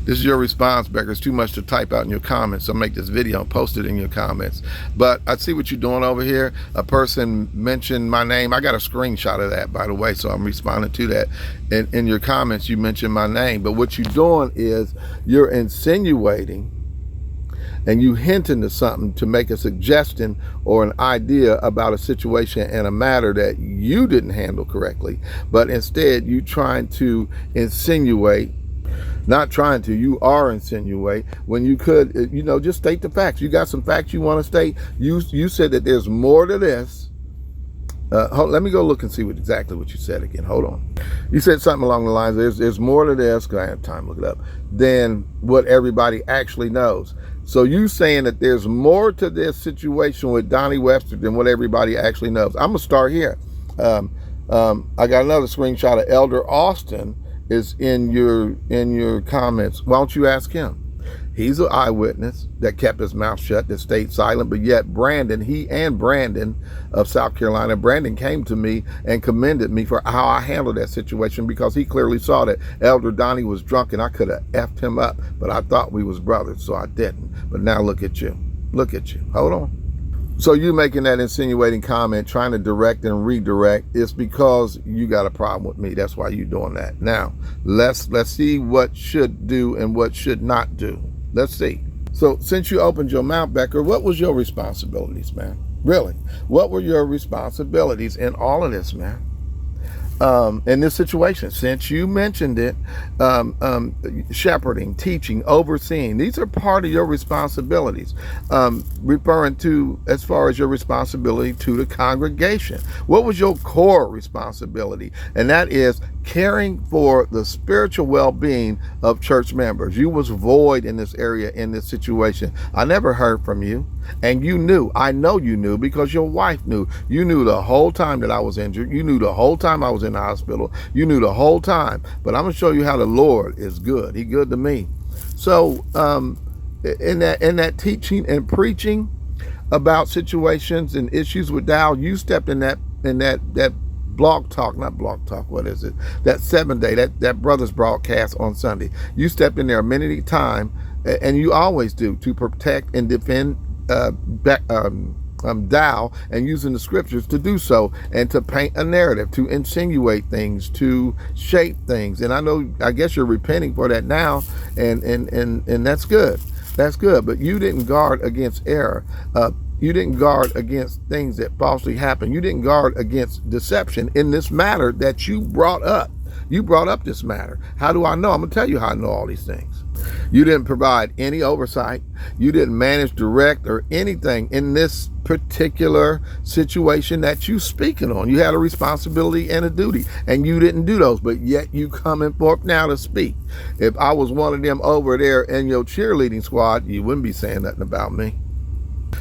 This is your response, Becker. It's too much to type out in your comments. So make this video and post it in your comments. But I see what you're doing over here. A person mentioned my name. I got a screenshot of that, by the way, so I'm responding to that. In your comments, you mentioned my name. But what you're doing is you're insinuating and you hinting to something to make a suggestion or an idea about a situation and a matter that you didn't handle correctly. But instead, you trying to insinuate. Not trying to, you are insinuate when you could, just state the facts. You got some facts you want to state. You said that there's more to this. Let me go look and see exactly what you said again. Hold on. You said something along the lines, there's more to this, because I have time to look it up, than what everybody actually knows. So you saying that there's more to this situation with Donnie Webster than what everybody actually knows. I'm going to start here. I got another screenshot of Elder Austin is in your comments. Why don't you ask him? He's an eyewitness that kept his mouth shut, that stayed silent, but yet Brandon of South Carolina, Brandon came to me and commended me for how I handled that situation, because he clearly saw that Elder Donnie was drunk and I could have effed him up, but I thought we was brothers, so I didn't. But now look at you. Look at you. Hold on. So you making that insinuating comment, trying to direct and redirect, is because you got a problem with me. That's why you're doing that. Now, let's see what should do and what should not do. Let's see. So since you opened your mouth, Becker, what was your responsibilities, man? Really? What were your responsibilities in all of this, man? In this situation, since you mentioned it, shepherding, teaching, overseeing, these are part of your responsibilities, referring to as far as your responsibility to the congregation. What was your core responsibility? And that is caring for the spiritual well-being of church members. You was void in this area, in this situation. I never heard from you. And you knew, I know you knew, because your wife knew. You knew the whole time that I was injured. You knew the whole time I was in the hospital. You knew the whole time. But I'm going to show you how the Lord is good. He's good to me. So in that teaching and preaching about situations and issues with Dow, you stepped in that blog talk, not blog talk, what is it? That 7-day, that brothers broadcast on Sunday. You stepped in there a minute at a time, and you always do, to protect and defend Dow, and using the scriptures to do so, and to paint a narrative, to insinuate things, to shape things. And I guess you're repenting for that now, and that's good. That's good. But you didn't guard against error. You didn't guard against things that falsely happen. You didn't guard against deception in this matter that you brought up. You brought up this matter. How do I know? I'm going to tell you how I know all these things. You didn't provide any oversight. You didn't manage, direct, or anything in this particular situation that you speaking on. You had a responsibility and a duty, and you didn't do those, but yet you coming forth now to speak. If I was one of them over there in your cheerleading squad, you wouldn't be saying nothing about me.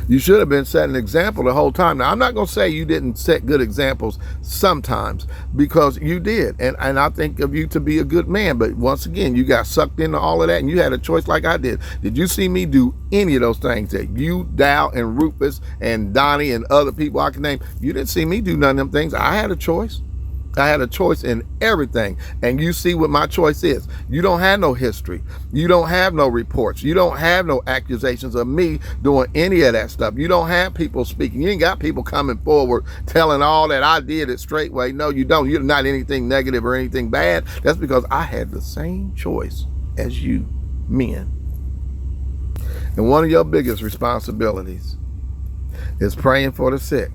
You should have been setting an example the whole time. Now, I'm not going to say you didn't set good examples sometimes, because you did. And I think of you to be a good man. But once again, you got sucked into all of that, and you had a choice like I did. Did you see me do any of those things that you, Dow, and Rufus, and Donnie, and other people I can name? You didn't see me do none of them things. I had a choice. I had a choice in everything. And you see what my choice is. You don't have no history. You don't have no reports. You don't have no accusations of me doing any of that stuff. You don't have people speaking. You ain't got people coming forward telling all that I did it straight way. No, you don't. You're not anything negative or anything bad. That's because I had the same choice as you men. And one of your biggest responsibilities is praying for the sick.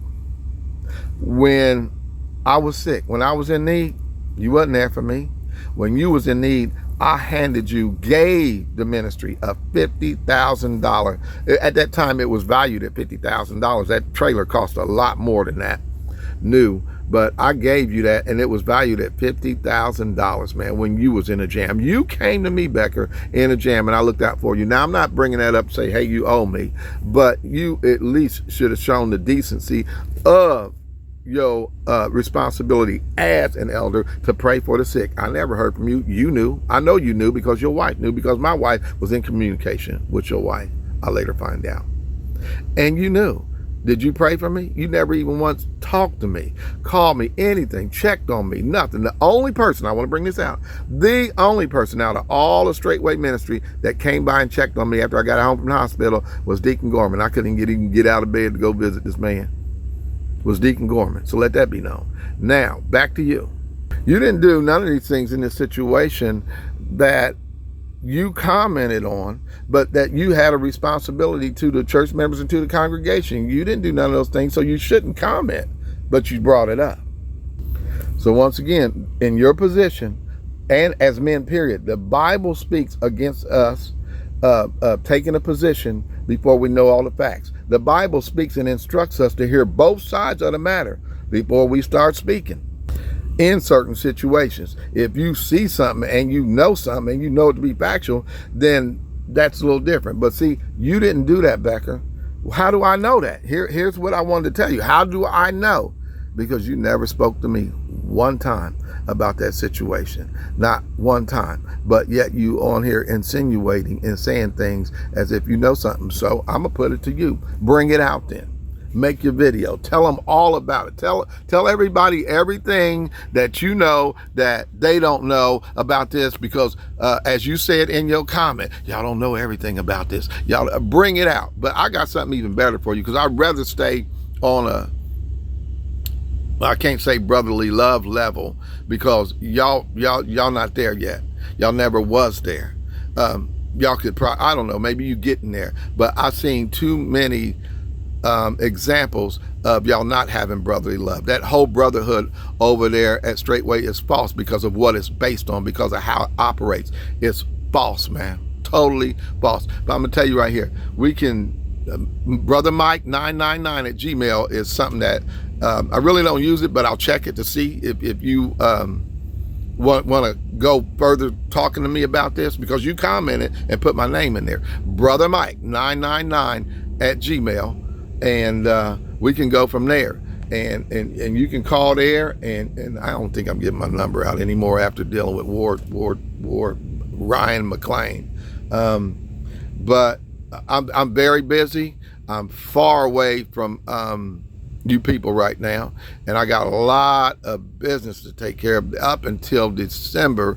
When I was sick, when I was in need, you wasn't there for me. When you was in need, I gave the ministry a $50,000. At that time, it was valued at $50,000. That trailer cost a lot more than that, new. But I gave you that, and it was valued at $50,000, man, when you was in a jam. You came to me, Becker, in a jam, and I looked out for you. Now, I'm not bringing that up to say, hey, you owe me. But you at least should have shown the decency of your responsibility as an elder to pray for the sick. I never heard from you. You knew. I know you knew, because your wife knew, because my wife was in communication with your wife. I later find out. And you knew. Did you pray for me? You never even once talked to me, called me, anything, checked on me, nothing. The only person, I want to bring this out, the only person out of all the Straightway ministry that came by and checked on me after I got home from the hospital was Deacon Gorman. I couldn't even get out of bed to go visit this man. Was Deacon Gorman. So let that be known. Now, back to you. You didn't do none of these things in this situation that you commented on, but that you had a responsibility to the church members and to the congregation. You didn't do none of those things, so you shouldn't comment, but you brought it up. So once again, in your position, and as men, period, the Bible speaks against us taking a position before we know all the facts. The Bible speaks and instructs us to hear both sides of the matter before we start speaking. In certain situations, if you see something and you know something and you know it to be factual, then that's a little different. But see, you didn't do that, Becker. How do I know that? Here's what I wanted to tell you. How do I know? Because you never spoke to me one time about that situation. Not one time. But yet you on here insinuating and saying things as if you know something. So I'm going to put it to you. Bring it out then. Make your video. Tell them all about it. Tell everybody everything that you know that they don't know about this, because as you said in your comment, y'all don't know everything about this. Y'all bring it out. But I got something even better for you, because I'd rather stay on a, I can't say brotherly love level, because y'all not there yet. Y'all never was there. Y'all could probably, I don't know, maybe you getting there, but I've seen too many examples of y'all not having brotherly love. That whole brotherhood over there at Straightway is false because of what it's based on, because of how it operates. It's false, man. Totally false. But I'm gonna tell you right here, we can, Brother Mike 999 at Gmail is something that I really don't use it, but I'll check it to see if you want to go further talking to me about this, because you commented and put my name in there. Brother Mike 999 at Gmail. And we can go from there, and you can call there, and I don't think I'm getting my number out anymore after dealing with Ryan McLean. But I'm very busy. I'm far away from you people right now, and I got a lot of business to take care of. Up until December,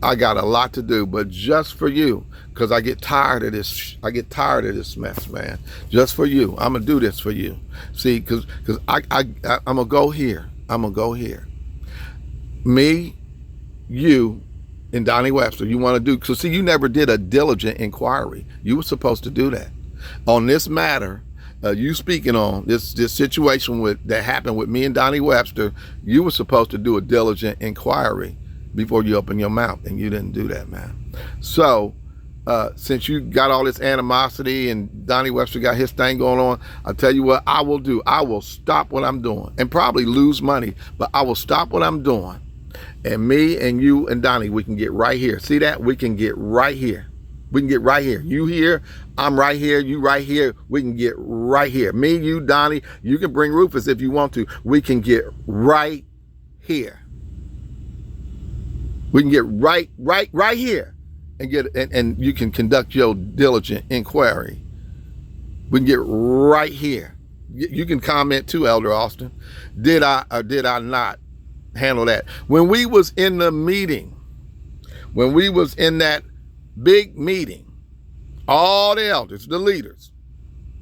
I got a lot to do, but just for you, because I get tired of this. I get tired of this mess, man. Just for you, I'm gonna do this for you. See, because I'm gonna go here. I'm gonna go here. Me, you, and Donnie Webster. You want to do? So see, you never did a diligent inquiry. You were supposed to do that on this matter. You speaking on this situation that happened with me and Donnie Webster. You were supposed to do a diligent inquiry before you open your mouth, and you didn't do that, man. So since you got all this animosity and Donnie Webster got his thing going on, I'll tell you what I will do. I will stop what I'm doing and probably lose money, but I will stop what I'm doing. And me and you and Donnie, we can get right here. See that? We can get right here. We can get right here. You here, I'm right here, you right here. We can get right here. Me, you, Donnie, you can bring Rufus if you want to. We can get right here. We can get right here and and you can conduct your diligent inquiry. We can get right here. You can comment too, Elder Austin. Did I or did I not handle that? When we was in the meeting, when we was in that big meeting, all the elders, the leaders,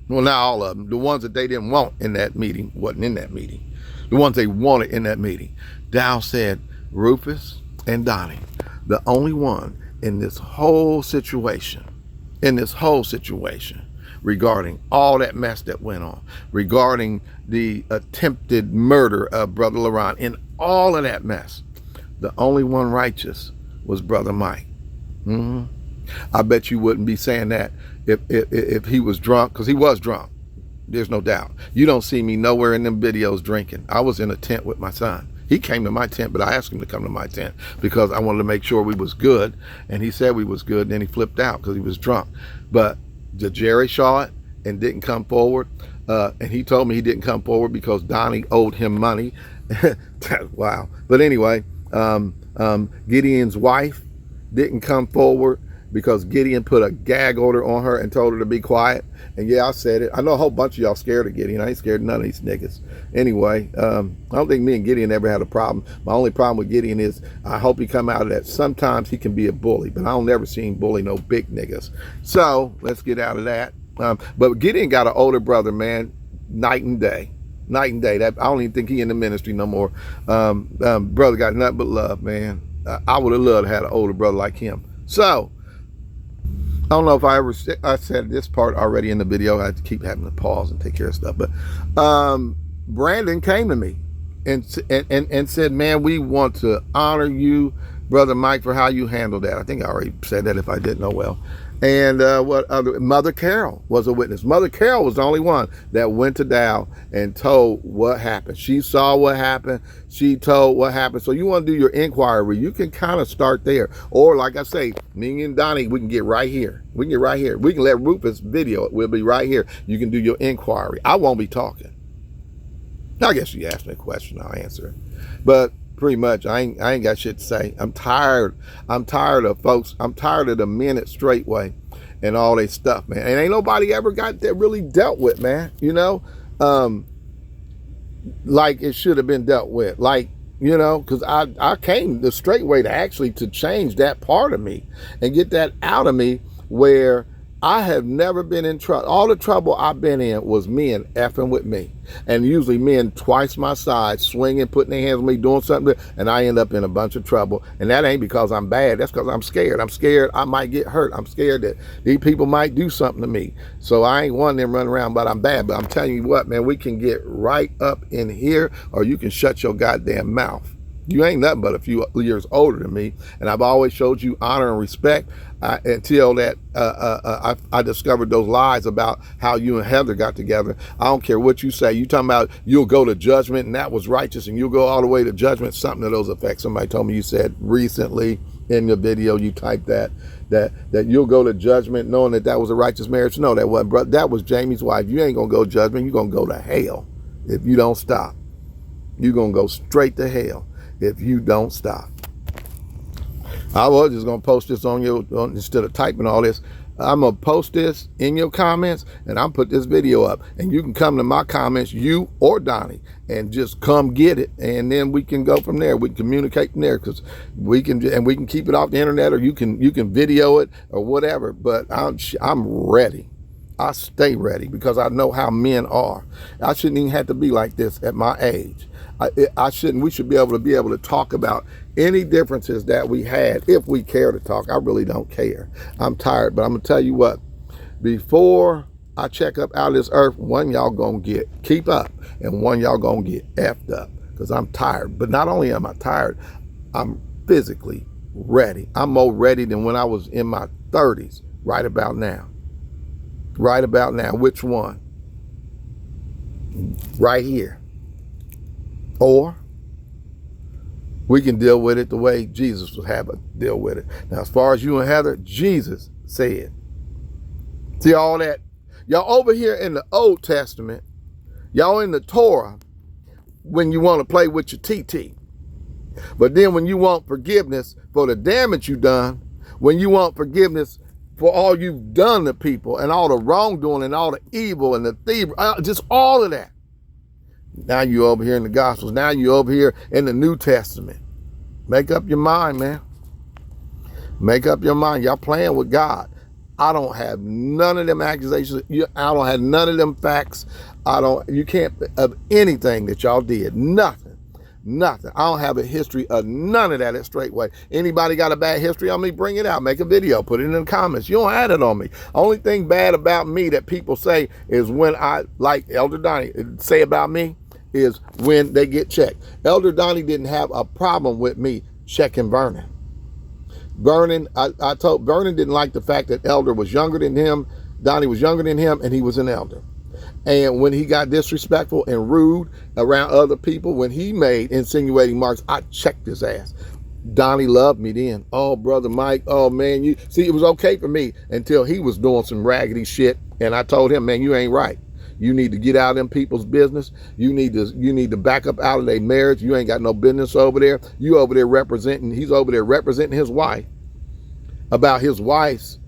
well, not all of them, the ones that they didn't want in that meeting wasn't in that meeting. The ones they wanted in that meeting. Dow said, Rufus and Donnie, the only one in this whole situation, regarding all that mess that went on, regarding the attempted murder of Brother Laurent, in all of that mess, the only one righteous was Brother Mike. I bet you wouldn't be saying that if he was drunk, because he was drunk. There's no doubt. You don't see me nowhere in them videos drinking. I was in a tent with my son. He came to my tent, but I asked him to come to my tent because I wanted to make sure we was good. And he said we was good, and then he flipped out because he was drunk. But Jerry saw it and didn't come forward. And he told me he didn't come forward because Donnie owed him money. Wow. But anyway, Gideon's wife didn't come forward because Gideon put a gag order on her and told her to be quiet. And yeah, I said it. I know a whole bunch of y'all scared of Gideon. I ain't scared of none of these niggas. Anyway, I don't think me and Gideon ever had a problem. My only problem with Gideon is I hope he come out of that. Sometimes he can be a bully, but I don't never see him bully no big niggas. So let's get out of that. But Gideon got an older brother, man, night and day. Night and day. That I don't even think he in the ministry no more. Brother got nothing but love, man. I would have loved to have an older brother like him. So I don't know if I said this part already in the video. I had to keep having to pause and take care of stuff. But Brandon came to me and said, man, we want to honor you, Brother Mike, for how you handled that. I think I already said that if I didn't know well. And Mother Carol was a witness. Mother Carol was the only one that went to Dow and told what happened. She saw what happened. She told what happened. So you want to do your inquiry, you can kind of start there. Or like I say, me and Donnie, we can get right here. We can get right here. We can let Rufus video it. We'll be right here. You can do your inquiry. I won't be talking. I guess you asked me a question, I'll answer it. But pretty much, I ain't got shit to say. I'm tired of folks. I'm tired of the men at Straightway and all that stuff, man. And ain't nobody ever got that really dealt with, man. You know, like it should have been dealt with. Like, you know, because I came the Straightway to change that part of me and get that out of me where I have never been in trouble. All the trouble I've been in was men effing with me. And usually men twice my size, swinging, putting their hands on me, doing something, and I end up in a bunch of trouble. And that ain't because I'm bad. That's because I'm scared. I'm scared I might get hurt. I'm scared that these people might do something to me. So I ain't one of them running around, but I'm bad. But I'm telling you what, man, we can get right up in here, or you can shut your goddamn mouth. You ain't nothing but a few years older than me, and I've always showed you honor and respect until that I discovered those lies about how you and Heather got together. I don't care what you say. You talking about you'll go to judgment and that was righteous, and you'll go all the way to judgment. Something to those effects. Somebody told me you said recently in your video. You typed that you'll go to judgment knowing that was a righteous marriage. No, that wasn't, brother. That was Jamie's wife. You ain't gonna go judgment. You're gonna go to hell if you don't stop. You're gonna go straight to hell if you don't stop. I was just gonna post this instead of typing all this. I'm gonna post this in your comments, and I'm put this video up, and you can come to my comments, you or Donnie, and just come get it, and then we can go from there. We can communicate from there, because we can keep it off the internet, or you can video it or whatever. But I'm ready. I stay ready because I know how men are. I shouldn't even have to be like this at my age. We should be able to talk about any differences that we had if we care to talk. I really don't care. I'm tired, but I'm gonna tell you what, before I check up out of this earth, one y'all gonna keep up, and one y'all gonna get effed up, because I'm tired. But not only am I tired, I'm physically ready. I'm more ready than when I was in my 30s, right about now. Right about now. Which one? Right here. Or we can deal with it the way Jesus would have us deal with it. Now, as far as you and Heather, Jesus said. See all that? Y'all over here in the Old Testament, y'all in the Torah when you want to play with your TT. But then when you want forgiveness for the damage you done, when you want forgiveness for all you've done to people and all the wrongdoing and all the evil and the thievery, just all of that. Now you over here in the Gospels. Now you over here in the New Testament. Make up your mind, man. Make up your mind. Y'all playing with God. I don't have none of them accusations. I don't have none of them facts. You can't of anything that y'all did. Nothing. Nothing. I don't have a history of none of that at Straightway. Anybody got a bad history on me, bring it out. Make a video. Put it in the comments. You don't have it on me. Only thing bad about me that people say is when I, like Elder Donnie say about me, is when they get checked. Elder Donnie didn't have a problem with me checking Vernon. I told Vernon didn't like the fact that Elder was younger than him. Donnie was younger than him, and he was an elder. And when he got disrespectful and rude around other people, when he made insinuating marks, I checked his ass. Donnie loved me then. Oh, Brother Mike, oh man, you see, it was okay for me until he was doing some raggedy shit. And I told him, man, you ain't right. You need to get out of them people's business. You need to back up out of their marriage. You ain't got no business over there. You over there representing, he's over there representing his wife. about his wife's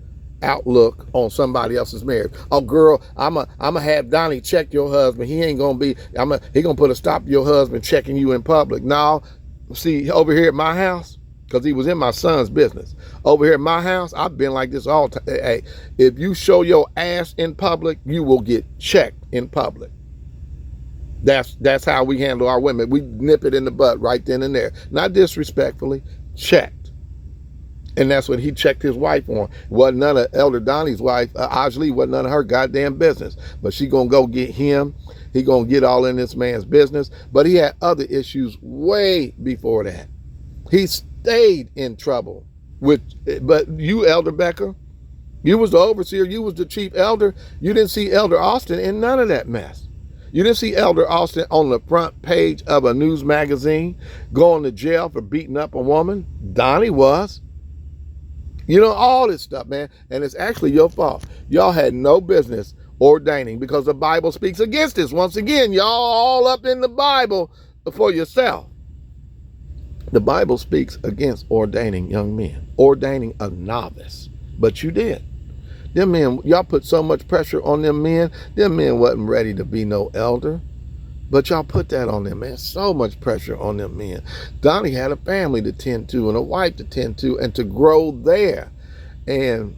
outlook on somebody else's marriage. Oh, girl, I'ma have Donnie check your husband. He ain't gonna be. He gonna put a stop to your husband checking you in public. No, see, over here at my house, because he was in my son's business. Over here at my house, I've been like this all time. Hey, if you show your ass in public, you will get checked in public. That's how we handle our women. We nip it in the butt right then and there. Not disrespectfully, checked. And that's what he checked his wife on. Wasn't none of Elder Donnie's wife, Ajli, wasn't none of her goddamn business. But she gonna go get him. He gonna get all in this man's business. But he had other issues way before that. He stayed in trouble. But you, Elder Becker, you was the overseer, you was the chief elder. You didn't see Elder Austin in none of that mess. You didn't see Elder Austin on the front page of a news magazine going to jail for beating up a woman. Donnie was. You know, all this stuff, man. And it's actually your fault. Y'all had no business ordaining because the Bible speaks against this. Once again, y'all all up in the Bible for yourself. The Bible speaks against ordaining young men, ordaining a novice. But you did. Them men, y'all put so much pressure on them men. Them men wasn't ready to be no elder. But y'all put that on them, man. So much pressure on them men. Donnie had a family to tend to and a wife to tend to and to grow there. And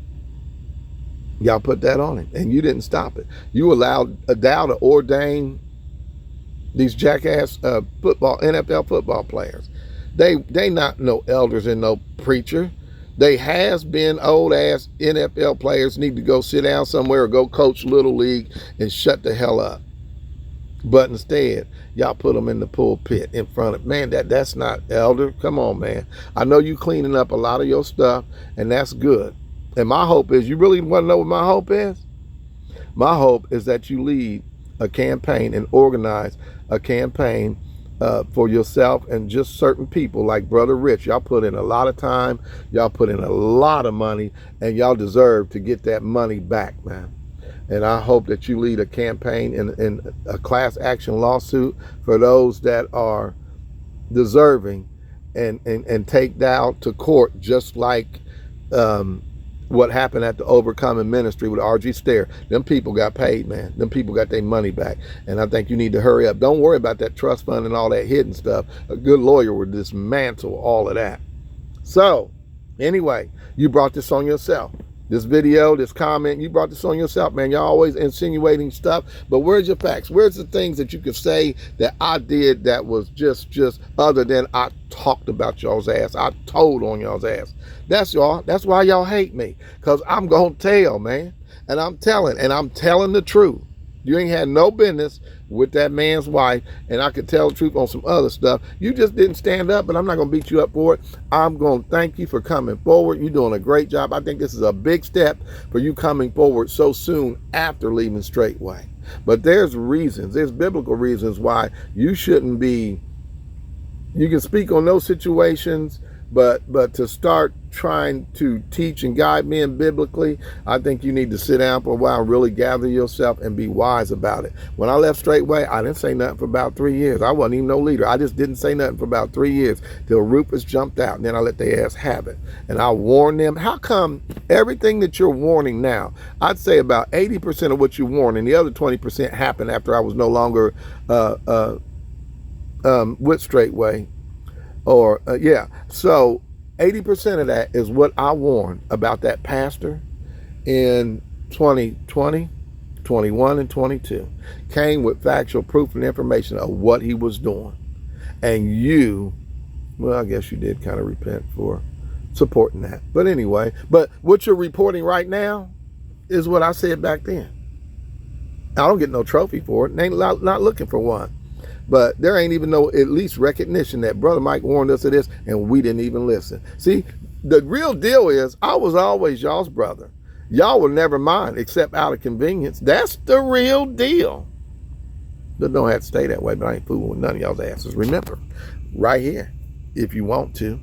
y'all put that on him. And you didn't stop it. You allowed a Dow to ordain these jackass NFL football players. They not no elders and no preacher. They has been old ass NFL players need to go sit down somewhere or go coach Little League and shut the hell up. But instead, y'all put them in the pulpit in front of, man, that's not elder. Come on, man. I know you cleaning up a lot of your stuff, and that's good. And my hope is, you really want to know what my hope is? My hope is that you lead a campaign and organize a campaign for yourself and just certain people like Brother Rich. Y'all put in a lot of time, y'all put in a lot of money, and y'all deserve to get that money back, man. And I hope that you lead a campaign in a class action lawsuit for those that are deserving and take down to court, just like what happened at the Overcoming Ministry with R.G. Stair. Them people got paid, man. Them people got their money back. And I think you need to hurry up. Don't worry about that trust fund and all that hidden stuff. A good lawyer would dismantle all of that. So, anyway, you brought this on yourself. This video, this comment, you brought this on yourself, man. Y'all always insinuating stuff, but where's your facts? Where's the things that you could say that I did that was just other than I talked about y'all's ass, I told on y'all's ass? That's y'all. That's why y'all hate me, because I'm going to tell, man. And I'm telling the truth. You ain't had no business with that man's wife, and I could tell the truth on some other stuff. You just didn't stand up, but I'm not going to beat you up for it. I'm going to thank you for coming forward. You're doing a great job. I think this is a big step for you coming forward so soon after leaving Straightway. But there's reasons, there's biblical reasons why you shouldn't be, you can speak on those situations, but to start trying to teach and guide men biblically, I think you need to sit down for a while and really gather yourself and be wise about it. When I left Straightway, I didn't say nothing for about 3 years. I wasn't even no leader. I just didn't say nothing for about 3 years till Rufus jumped out, and then I let their ass have it. And I warned them. How come everything that you're warning now, I'd say about 80% of what you warned, and the other 20% happened after I was no longer with Straightway. So 80% of that is what I warned about that pastor in 2020, 21, and 22. Came with factual proof and information of what he was doing. And you, well, I guess you did kind of repent for supporting that. But anyway, but what you're reporting right now is what I said back then. I don't get no trophy for it. Ain't not looking for one. But there ain't even no at least recognition that Brother Mike warned us of this and we didn't even listen. See, the real deal is I was always y'all's brother. Y'all will never mind except out of convenience. That's the real deal. But don't have to stay that way, but I ain't fooling with none of y'all's asses. Remember, right here, if you want to.